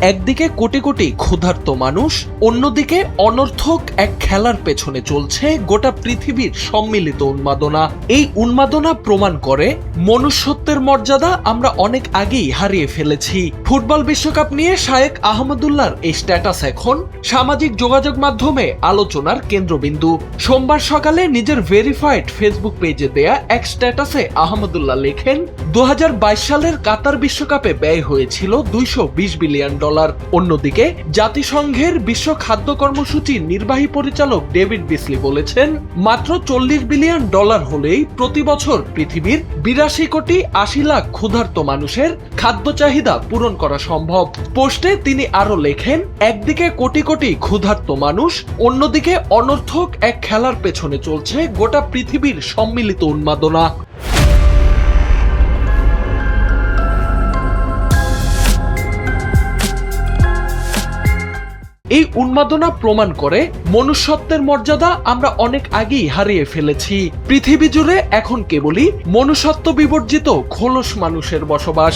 একদিকে কোটি কোটি ক্ষুধার্ত মানুষ, অন্যদিকে অনর্থক এক খেলার পেছনে চলছে গোটা পৃথিবীর সম্মিলিত উন্মাদনা। এই উন্মাদনা প্রমাণ করে মনুষ্যত্বের মর্যাদা আমরা অনেক আগেই হারিয়ে ফেলেছি। ফুটবল বিশ্বকাপ নিয়ে শায়েখ আহমদুল্লাহর এই স্ট্যাটাস এখন সামাজিক যোগাযোগ মাধ্যমে আলোচনার কেন্দ্রবিন্দু। সোমবার সকালে নিজের ভেরিফাইড ফেসবুক পেজে দেয়া এক স্ট্যাটাসে আহমদুল্লাহ লেখেন, 2022 সালের কাতার বিশ্বকাপে ব্যয় হয়েছিল $220 বিলিয়ন। অন্যদিকে জাতিসংঘের বিশ্ব খাদ্য কর্মসূচির নির্বাহী পরিচালক ডেভিড বিসলি বলেছেন, মাত্র $40 বিলিয়ন হলেই প্রতি বছর পৃথিবীর 82 কোটি 80 লাখ ক্ষুধার্ত মানুষের খাদ্য চাহিদা পূরণ করা সম্ভব। পোস্টে তিনি আরো লেখেন, একদিকে কোটি কোটি ক্ষুধার্ত মানুষ, অন্যদিকে অনর্থক এক খেলার পেছনে চলছে গোটা পৃথিবীর সম্মিলিত উন্মাদনা। এই উন্মাদনা প্রমাণ করে মনুষ্যত্বের মর্যাদা আমরা অনেক আগেই হারিয়ে ফেলেছি। পৃথিবী জুড়ে এখন কেবলই মনুষ্যত্ব বিবর্জিত খোলস মানুষের বসবাস।